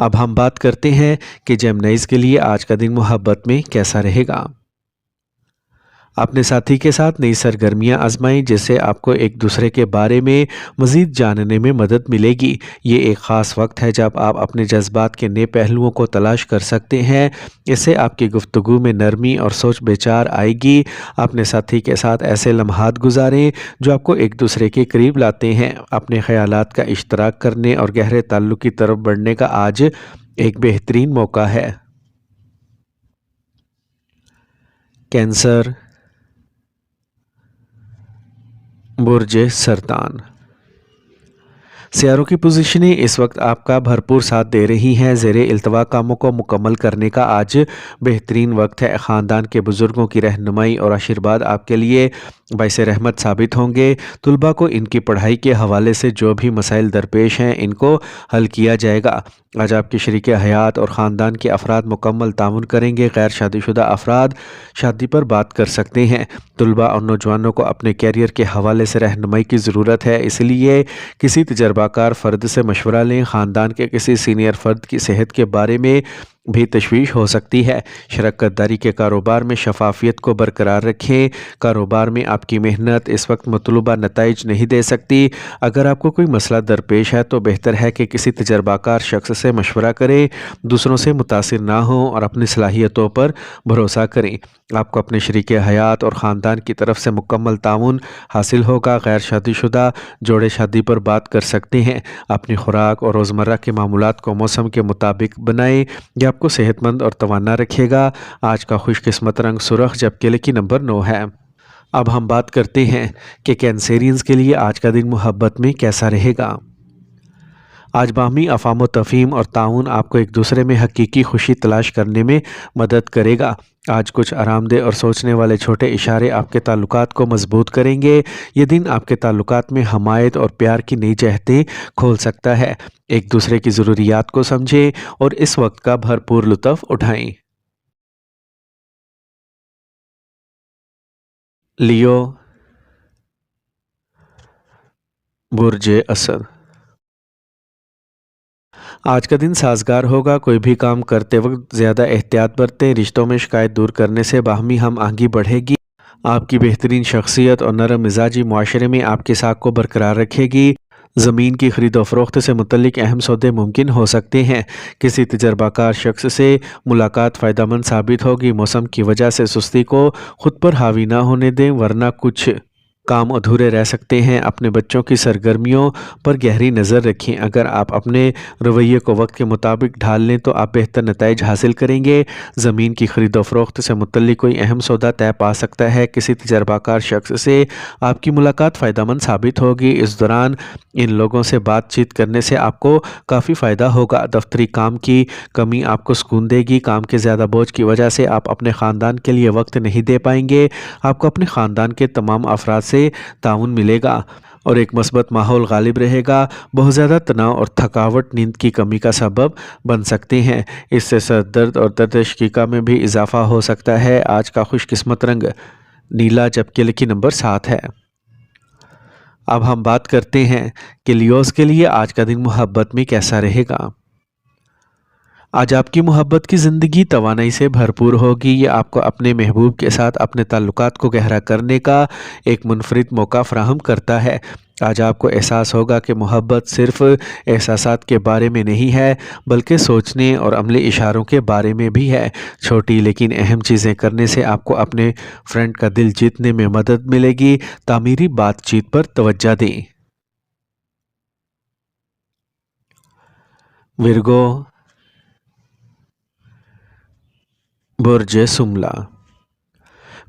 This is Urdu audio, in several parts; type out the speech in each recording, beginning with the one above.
اب ہم بات کرتے ہیں کہ جیمنائز کے لیے آج کا دن محبت میں کیسا رہے گا۔ اپنے ساتھی کے ساتھ نئی سرگرمیاں آزمائیں جس سے آپ کو ایک دوسرے کے بارے میں مزید جاننے میں مدد ملے گی۔ یہ ایک خاص وقت ہے جب آپ اپنے جذبات کے نئے پہلوؤں کو تلاش کر سکتے ہیں۔ اس سے آپ کی گفتگو میں نرمی اور سوچ بچار آئے گی۔ اپنے ساتھی کے ساتھ ایسے لمحات گزاریں جو آپ کو ایک دوسرے کے قریب لاتے ہیں۔ اپنے خیالات کا اشتراک کرنے اور گہرے تعلق کی طرف بڑھنے کا آج ایک بہترین موقع ہے۔ کینسر، برج سرطان۔ سیاروں کی پوزیشنیں اس وقت آپ کا بھرپور ساتھ دے رہی ہیں۔ زیر التوا کاموں کو مکمل کرنے کا آج بہترین وقت ہے۔ خاندان کے بزرگوں کی رہنمائی اور آشیرواد آپ کے لیے باعث رحمت ثابت ہوں گے۔ طلباء کو ان کی پڑھائی کے حوالے سے جو بھی مسائل درپیش ہیں ان کو حل کیا جائے گا۔ آج آپ کے شریک حیات اور خاندان کے افراد مکمل تعاون کریں گے۔ غیر شادی شدہ افراد شادی پر بات کر سکتے ہیں۔ طلباء اور نوجوانوں کو اپنے کیریئر کے حوالے سے رہنمائی کی ضرورت ہے، اس لیے کسی تجربہ کار فرد سے مشورہ لیں۔ خاندان کے کسی سینئر فرد کی صحت کے بارے میں بھی تشویش ہو سکتی ہے۔ شراکت داری کے کاروبار میں شفافیت کو برقرار رکھیں۔ کاروبار میں آپ کی محنت اس وقت مطلوبہ نتائج نہیں دے سکتی۔ اگر آپ کو کوئی مسئلہ درپیش ہے تو بہتر ہے کہ کسی تجربہ کار شخص سے مشورہ کریں۔ دوسروں سے متاثر نہ ہوں اور اپنی صلاحیتوں پر بھروسہ کریں۔ آپ کو اپنے شریک حیات اور خاندان کی طرف سے مکمل تعاون حاصل ہوگا۔ غیر شادی شدہ جوڑے شادی پر بات کر سکتے ہیں۔ اپنی خوراک اور روزمرہ کے معمولات کو موسم کے مطابق بنائیں۔ یہ آپ کو صحت مند اور توانا رکھے گا۔ آج کا خوش قسمت رنگ سرخ جبکہ لکی نمبر 9 ہے۔ اب ہم بات کرتے ہیں کہ کینسیرینز کے لیے آج کا دن محبت میں کیسا رہے گا۔ آج باہمی افہام و تفہیم اور تعاون آپ کو ایک دوسرے میں حقیقی خوشی تلاش کرنے میں مدد کرے گا۔ آج کچھ آرام دہ اور سوچنے والے چھوٹے اشارے آپ کے تعلقات کو مضبوط کریں گے۔ یہ دن آپ کے تعلقات میں حمایت اور پیار کی نئی جہتیں کھول سکتا ہے۔ ایک دوسرے کی ضروریات کو سمجھیں اور اس وقت کا بھرپور لطف اٹھائیں۔ لیو، برج اسد۔ آج کا دن سازگار ہوگا۔ کوئی بھی کام کرتے وقت زیادہ احتیاط برتیں۔ رشتوں میں شکایت دور کرنے سے باہمی ہم آہنگی بڑھے گی۔ آپ کی بہترین شخصیت اور نرم مزاجی معاشرے میں آپ کے ساتھ کو برقرار رکھے گی۔ زمین کی خرید و فروخت سے متعلق اہم سودے ممکن ہو سکتے ہیں۔ کسی تجربہ کار شخص سے ملاقات فائدہ مند ثابت ہوگی۔ موسم کی وجہ سے سستی کو خود پر حاوی نہ ہونے دیں ورنہ کچھ کام ادھورے رہ سکتے ہیں۔ اپنے بچوں کی سرگرمیوں پر گہری نظر رکھیں۔ اگر آپ اپنے رویے کو وقت کے مطابق ڈھال لیں تو آپ بہتر نتائج حاصل کریں گے۔ زمین کی خرید و فروخت سے متعلق کوئی اہم سودا طے پا سکتا ہے۔ کسی تجربہ کار شخص سے آپ کی ملاقات فائدہ مند ثابت ہوگی۔ اس دوران ان لوگوں سے بات چیت کرنے سے آپ کو کافی فائدہ ہوگا۔ دفتری کام کی کمی آپ کو سکون دے گی۔ کام کے زیادہ بوجھ کی وجہ سے آپ اپنے خاندان کے لیے وقت نہیں دے پائیں گے۔ آپ کو اپنے خاندان کے تمام افراد سے تعاون ملے گا اور ایک مثبت ماحول غالب رہے گا۔ بہت زیادہ تناؤ اور تھکاوٹ نیند کی کمی کا سبب بن سکتے ہیں۔ اس سے سر درد اور درد شقیقہ میں بھی اضافہ ہو سکتا ہے۔ آج کا خوش قسمت رنگ نیلا جبکہ لکی نمبر 7 ہے۔ اب ہم بات کرتے ہیں کہ لیوز کے لیے آج کا دن محبت میں کیسا رہے گا۔ آج آپ کی محبت کی زندگی توانائی سے بھرپور ہوگی۔ یہ آپ کو اپنے محبوب کے ساتھ اپنے تعلقات کو گہرا کرنے کا ایک منفرد موقع فراہم کرتا ہے۔ آج آپ کو احساس ہوگا کہ محبت صرف احساسات کے بارے میں نہیں ہے بلکہ سوچنے اور عملی اشاروں کے بارے میں بھی ہے۔ چھوٹی لیکن اہم چیزیں کرنے سے آپ کو اپنے فرینڈ کا دل جیتنے میں مدد ملے گی۔ تعمیری بات چیت پر توجہ دیں۔ ورگو، برج سملا۔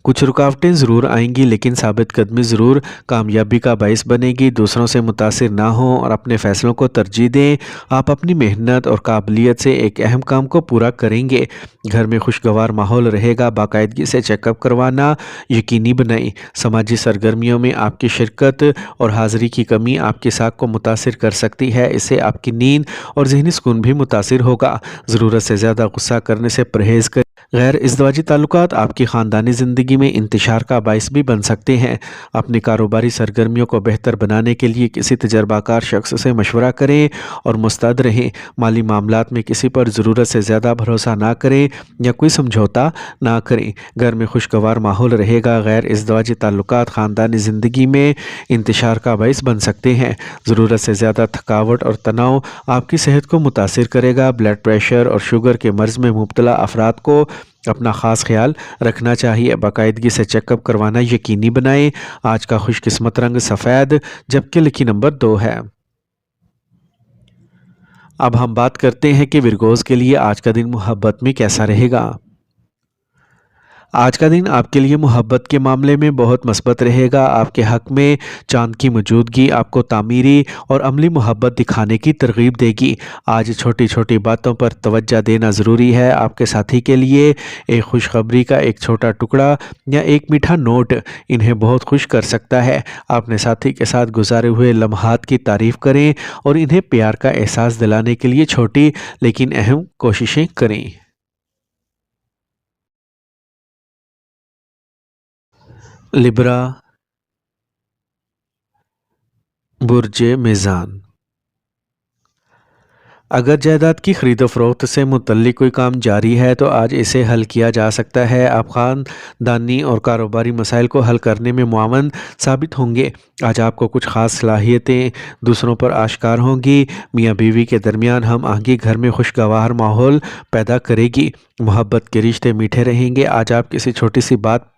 کچھ رکاوٹیں ضرور آئیں گی لیکن ثابت قدمی ضرور کامیابی کا باعث بنے گی۔ دوسروں سے متاثر نہ ہوں اور اپنے فیصلوں کو ترجیح دیں۔ آپ اپنی محنت اور قابلیت سے ایک اہم کام کو پورا کریں گے۔ گھر میں خوشگوار ماحول رہے گا۔ باقاعدگی سے چیک اپ کروانا یقینی بنائیں۔ سماجی سرگرمیوں میں آپ کی شرکت اور حاضری کی کمی آپ کے ساتھ کو متاثر کر سکتی ہے۔ اس سے آپ کی نیند اور ذہنی سکون بھی متاثر ہوگا۔ ضرورت سے زیادہ غصہ کرنے سے پرہیز کریں۔ غیر ازدواجی تعلقات آپ کی خاندانی زندگی میں انتشار کا باعث بھی بن سکتے ہیں۔ اپنی کاروباری سرگرمیوں کو بہتر بنانے کے لیے کسی تجربہ کار شخص سے مشورہ کریں اور مستعد رہیں۔ مالی معاملات میں کسی پر ضرورت سے زیادہ بھروسہ نہ کریں یا کوئی سمجھوتا نہ کریں۔ گھر میں خوشگوار ماحول رہے گا۔ غیر ازدواجی تعلقات خاندانی زندگی میں انتشار کا باعث بن سکتے ہیں۔ ضرورت سے زیادہ تھکاوٹ اور تناؤ آپ کی صحت کو متاثر کرے گا۔ بلڈ پریشر اور شوگر کے مرض میں مبتلا افراد کو اپنا خاص خیال رکھنا چاہیے۔ باقاعدگی سے چیک اپ کروانا یقینی بنائیں۔ آج کا خوش قسمت رنگ سفید جبکہ لکی نمبر 2 ہے۔ اب ہم بات کرتے ہیں کہ ورگوز کے لیے آج کا دن محبت میں کیسا رہے گا۔ آج کا دن آپ کے لیے محبت کے معاملے میں بہت مثبت رہے گا۔ آپ کے حق میں چاند کی موجودگی آپ کو تعمیری اور عملی محبت دکھانے کی ترغیب دے گی۔ آج چھوٹی چھوٹی باتوں پر توجہ دینا ضروری ہے۔ آپ کے ساتھی کے لیے ایک خوشخبری کا ایک چھوٹا ٹکڑا یا ایک میٹھا نوٹ انہیں بہت خوش کر سکتا ہے۔ اپنے ساتھی کے ساتھ گزارے ہوئے لمحات کی تعریف کریں اور انہیں پیار کا احساس دلانے کے لیے چھوٹی لیکن اہم کوششیں کریں۔ لبرا، برج میزان۔ اگر جائیداد کی خرید و فروخت سے متعلق کوئی کام جاری ہے تو آج اسے حل کیا جا سکتا ہے۔ آپ خاندانی اور کاروباری مسائل کو حل کرنے میں معاون ثابت ہوں گے۔ آج آپ کو کچھ خاص صلاحیتیں دوسروں پر آشکار ہوں گی۔ میاں بیوی کے درمیان ہم آہنگی گھر میں خوشگوار ماحول پیدا کرے گی۔ محبت کے رشتے میٹھے رہیں گے۔ آج آپ کسی چھوٹی سی بات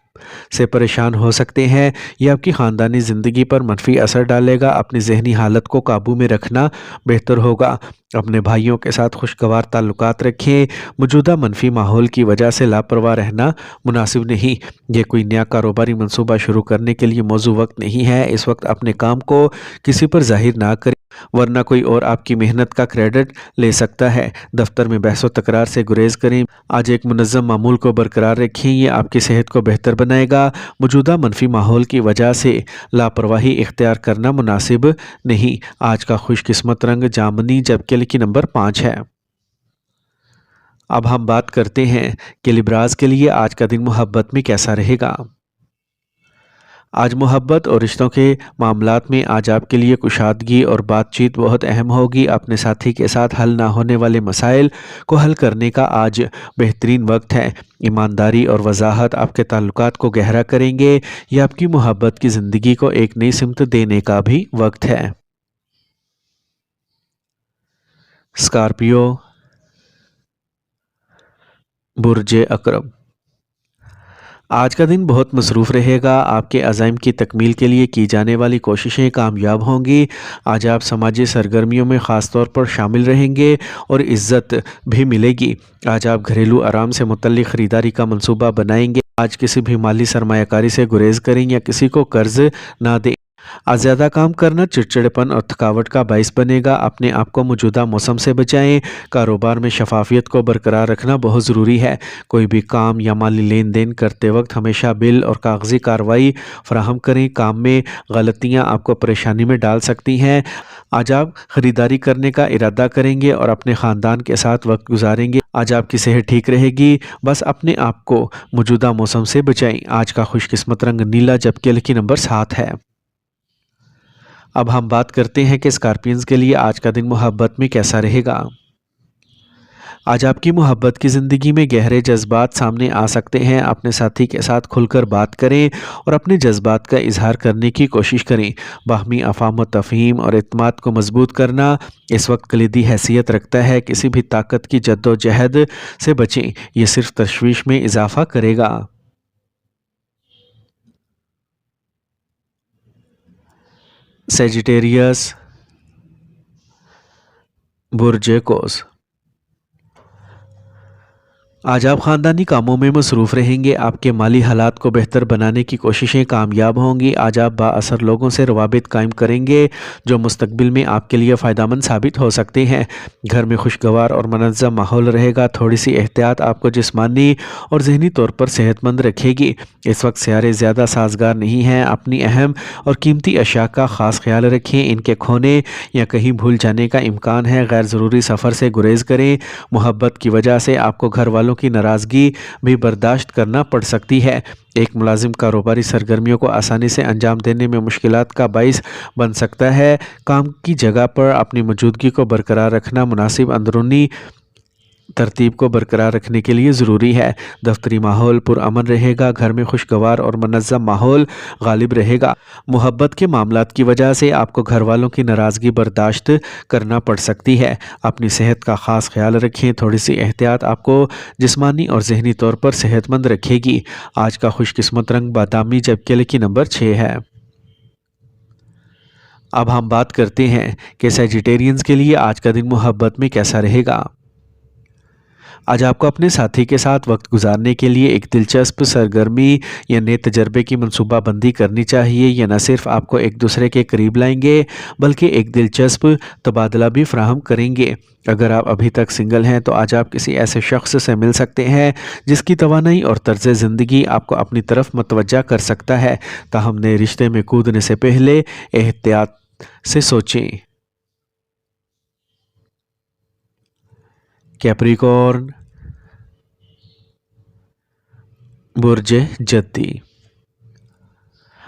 سے پریشان ہو سکتے ہیں۔ یہ آپ کی خاندانی زندگی پر منفی اثر ڈالے گا۔ اپنی ذہنی حالت کو قابو میں رکھنا بہتر ہوگا۔ اپنے بھائیوں کے ساتھ خوشگوار تعلقات رکھیں۔ موجودہ منفی ماحول کی وجہ سے لاپرواہ رہنا مناسب نہیں۔ یہ کوئی نیا کاروباری منصوبہ شروع کرنے کے لیے موزوں وقت نہیں ہے۔ اس وقت اپنے کام کو کسی پر ظاہر نہ کریں ورنہ کوئی اور آپ کی محنت کا کریڈٹ لے سکتا ہے۔ دفتر میں بحث و تکرار سے گریز کریں۔ آج ایک منظم معمول کو برقرار رکھیں۔ یہ آپ کی صحت کو بہتر بنائے گا۔ موجودہ منفی ماحول کی وجہ سے لاپرواہی اختیار کرنا مناسب نہیں۔ آج کا خوش قسمت رنگ جامنی جبکہ لکی نمبر 5 ہے۔ اب ہم بات کرتے ہیں کہ لبراز کے لیے آج کا دن محبت میں کیسا رہے گا۔ آج محبت اور رشتوں کے معاملات میں آج آپ کے لیے کشادگی اور بات چیت بہت اہم ہوگی۔ اپنے ساتھی کے ساتھ حل نہ ہونے والے مسائل کو حل کرنے کا آج بہترین وقت ہے۔ ایمانداری اور وضاحت آپ کے تعلقات کو گہرا کریں گے۔ یہ آپ کی محبت کی زندگی کو ایک نئی سمت دینے کا بھی وقت ہے۔ اسکارپیو، برج عقرب۔ آج کا دن بہت مصروف رہے گا۔ آپ کے عزائم کی تکمیل کے لیے کی جانے والی کوششیں کامیاب ہوں گی۔ آج آپ سماجی سرگرمیوں میں خاص طور پر شامل رہیں گے اور عزت بھی ملے گی۔ آج آپ گھریلو آرام سے متعلق خریداری کا منصوبہ بنائیں گے۔ آج کسی بھی مالی سرمایہ کاری سے گریز کریں یا کسی کو قرض نہ دیں۔ آج زیادہ کام کرنا چڑچڑپن اور تھکاوٹ کا باعث بنے گا۔ اپنے آپ کو موجودہ موسم سے بچائیں۔ کاروبار میں شفافیت کو برقرار رکھنا بہت ضروری ہے۔ کوئی بھی کام یا مالی لین دین کرتے وقت ہمیشہ بل اور کاغذی کارروائی فراہم کریں۔ کام میں غلطیاں آپ کو پریشانی میں ڈال سکتی ہیں۔ آج آپ خریداری کرنے کا ارادہ کریں گے اور اپنے خاندان کے ساتھ وقت گزاریں گے۔ آج آپ کی صحت ٹھیک رہے گی۔ بس اپنے آپ کو موجودہ موسم سے بچائیں۔ آج کا خوش قسمت رنگ نیلا جبکہ لکی نمبر 7 ہے۔ اب ہم بات کرتے ہیں کہ اسکارپینز کے لیے آج کا دن محبت میں کیسا رہے گا۔ آج آپ کی محبت کی زندگی میں گہرے جذبات سامنے آ سکتے ہیں۔ اپنے ساتھی کے ساتھ کھل کر بات کریں اور اپنے جذبات کا اظہار کرنے کی کوشش کریں۔ باہمی افہام و تفہیم اور اعتماد کو مضبوط کرنا اس وقت کلیدی حیثیت رکھتا ہے۔ کسی بھی طاقت کی جد و جہد سے بچیں۔ یہ صرف تشویش میں اضافہ کرے گا۔ سیجیٹیریس، برج قوس۔ آج آپ خاندانی کاموں میں مصروف رہیں گے۔ آپ کے مالی حالات کو بہتر بنانے کی کوششیں کامیاب ہوں گی۔ آج آپ با اثر لوگوں سے روابط قائم کریں گے جو مستقبل میں آپ کے لیے فائدہ مند ثابت ہو سکتے ہیں۔ گھر میں خوشگوار اور منظم ماحول رہے گا۔ تھوڑی سی احتیاط آپ کو جسمانی اور ذہنی طور پر صحت مند رکھے گی۔ اس وقت سیارے زیادہ سازگار نہیں ہیں۔ اپنی اہم اور قیمتی اشیاء کا خاص خیال رکھیں۔ ان کے کھونے یا کہیں بھول جانے کا امکان ہے۔ غیر ضروری سفر سے گریز کریں۔ محبت کی وجہ سے آپ کو گھر والوں والوں کی ناراضگی بھی برداشت کرنا پڑ سکتی ہے۔ ایک ملازم کاروباری سرگرمیوں کو آسانی سے انجام دینے میں مشکلات کا باعث بن سکتا ہے۔ کام کی جگہ پر اپنی موجودگی کو برقرار رکھنا مناسب اندرونی ترتیب کو برقرار رکھنے کے لیے ضروری ہے۔ دفتری ماحول پرامن رہے گا، گھر میں خوشگوار اور منظم ماحول غالب رہے گا۔ محبت کے معاملات کی وجہ سے آپ کو گھر والوں کی ناراضگی برداشت کرنا پڑ سکتی ہے۔ اپنی صحت کا خاص خیال رکھیں، تھوڑی سی احتیاط آپ کو جسمانی اور ذہنی طور پر صحت مند رکھے گی۔ آج کا خوش قسمت رنگ بادامی جبکہ لکی نمبر 6 ہے۔ اب ہم بات کرتے ہیں کہ سیجیٹیرینز کے لیے آج کا دن محبت میں کیسا رہے گا۔ آج آپ کو اپنے ساتھی کے ساتھ وقت گزارنے کے لیے ایک دلچسپ سرگرمی یا نئے تجربے کی منصوبہ بندی کرنی چاہیے۔ یہ نہ صرف آپ کو ایک دوسرے کے قریب لائیں گے بلکہ ایک دلچسپ تبادلہ بھی فراہم کریں گے۔ اگر آپ ابھی تک سنگل ہیں تو آج آپ کسی ایسے شخص سے مل سکتے ہیں جس کی توانائی اور طرز زندگی آپ کو اپنی طرف متوجہ کر سکتا ہے۔ تاہم نئے رشتے میں کودنے سے پہلے احتیاط سے سوچیں۔ کیپریکورن، برج جدی۔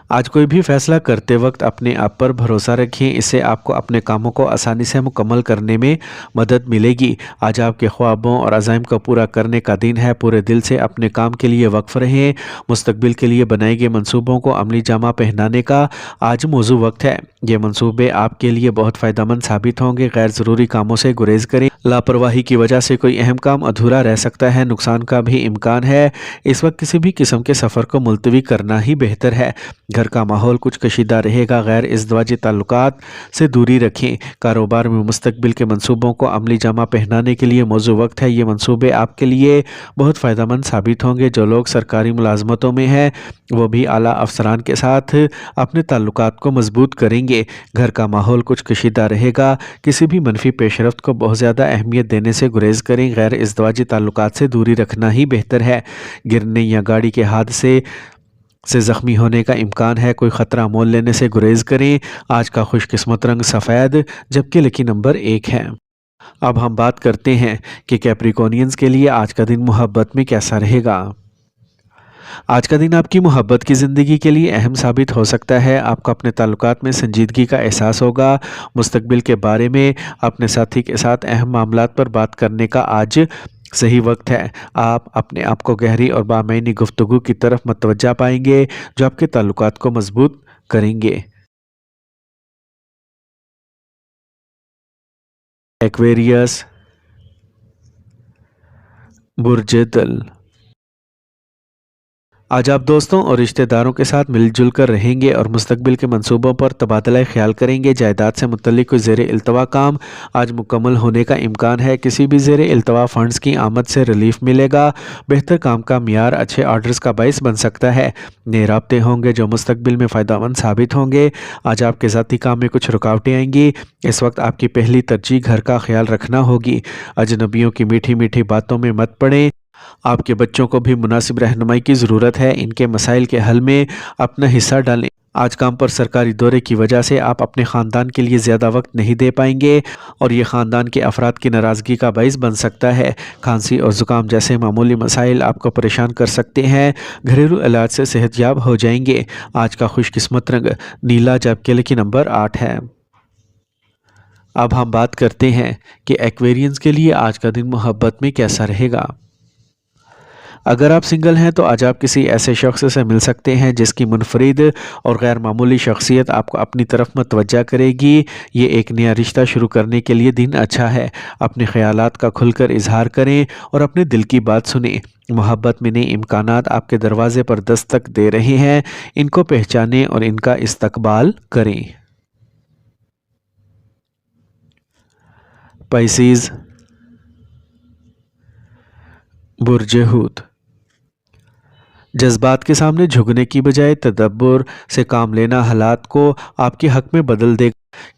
آج کوئی بھی فیصلہ کرتے وقت اپنے آپ پر بھروسہ رکھیں، اس سے آپ کو اپنے کاموں کو آسانی سے مکمل کرنے میں مدد ملے گی۔ آج آپ کے خوابوں اور عزائم کو پورا کرنے کا دن ہے، پورے دل سے اپنے کام کے لیے وقف رہیں۔ مستقبل کے لیے بنائے گئے منصوبوں کو عملی جامہ پہنانے کا آج موزوں وقت ہے۔ یہ منصوبے آپ کے لیے بہت فائدہ مند ثابت ہوں گے۔ غیر ضروری کاموں سے گریز کریں، لاپرواہی کی وجہ سے کوئی اہم کام ادھورا رہ سکتا ہے، نقصان کا بھی امکان ہے۔ اس وقت کسی بھی قسم کے سفر کو ملتوی کرنا ہی بہتر ہے۔ گھر کا ماحول کچھ کشیدہ رہے گا، غیر ازدواجی تعلقات سے دوری رکھیں۔ کاروبار میں مستقبل کے منصوبوں کو عملی جامہ پہنانے کے لیے موزوں وقت ہے۔ یہ منصوبے آپ کے لیے بہت فائدہ مند ثابت ہوں گے۔ جو لوگ سرکاری ملازمتوں میں ہیں وہ بھی اعلیٰ افسران کے ساتھ اپنے تعلقات کو مضبوط کریں گے۔ گھر کا ماحول کچھ کشیدہ رہے گا، کسی بھی منفی پیش رفت کو بہت زیادہ اہمیت دینے سے گریز کریں۔ غیر ازدواجی تعلقات سے دوری رکھنا ہی بہتر ہے۔ گرنے یا گاڑی کے حادثے سے زخمی ہونے کا امکان ہے، کوئی خطرہ مول لینے سے گریز کریں۔ آج کا خوش قسمت رنگ سفید جبکہ لکی نمبر 1 ہے۔ اب ہم بات کرتے ہیں کہ کیپریکونینز کے لیے آج کا دن محبت میں کیسا رہے گا۔ آج کا دن آپ کی محبت کی زندگی کے لیے اہم ثابت ہو سکتا ہے۔ آپ کو اپنے تعلقات میں سنجیدگی کا احساس ہوگا۔ مستقبل کے بارے میں اپنے ساتھی کے ساتھ اہم معاملات پر بات کرنے کا آج صحیح وقت ہے۔ آپ اپنے آپ کو گہری اور بامعنی گفتگو کی طرف متوجہ پائیں گے جو آپ کے تعلقات کو مضبوط کریں گے۔ ایکویریس، برج دل۔ آج آپ دوستوں اور رشتہ داروں کے ساتھ مل جل کر رہیں گے اور مستقبل کے منصوبوں پر تبادلہ خیال کریں گے۔ جائیداد سے متعلق کوئی زیر التوا کام آج مکمل ہونے کا امکان ہے۔ کسی بھی زیر التوا فنڈز کی آمد سے ریلیف ملے گا۔ بہتر کام کا معیار اچھے آرڈرز کا باعث بن سکتا ہے۔ نئے رابطے ہوں گے جو مستقبل میں فائدہ مند ثابت ہوں گے۔ آج آپ کے ذاتی کام میں کچھ رکاوٹیں آئیں گی۔ اس وقت آپ کی پہلی ترجیح گھر کا خیال رکھنا ہوگی۔ اجنبیوں کی میٹھی میٹھی باتوں میں مت پڑیں۔ آپ کے بچوں کو بھی مناسب رہنمائی کی ضرورت ہے، ان کے مسائل کے حل میں اپنا حصہ ڈالیں۔ آج کام پر سرکاری دورے کی وجہ سے آپ اپنے خاندان کے لیے زیادہ وقت نہیں دے پائیں گے اور یہ خاندان کے افراد کی ناراضگی کا باعث بن سکتا ہے۔ کھانسی اور زکام جیسے معمولی مسائل آپ کو پریشان کر سکتے ہیں، گھریلو علاج سے صحت یاب ہو جائیں گے۔ آج کا خوش قسمت رنگ نیلا جبکہ لکی نمبر 8 ہے۔ اب ہم بات کرتے ہیں کہ ایکویرینز کے لیے آج کا دن محبت میں کیسا رہے گا۔ اگر آپ سنگل ہیں تو آج آپ کسی ایسے شخص سے مل سکتے ہیں جس کی منفرد اور غیر معمولی شخصیت آپ کو اپنی طرف متوجہ کرے گی۔ یہ ایک نیا رشتہ شروع کرنے کے لیے دن اچھا ہے۔ اپنے خیالات کا کھل کر اظہار کریں اور اپنے دل کی بات سنیں۔ محبت میں نئے امکانات آپ کے دروازے پر دستک دے رہے ہیں، ان کو پہچانیں اور ان کا استقبال کریں۔ پائسیز، برج حوت۔ جذبات کے سامنے جھکنے کی بجائے تدبر سے کام لینا حالات کو آپ کے حق میں بدل دے گا۔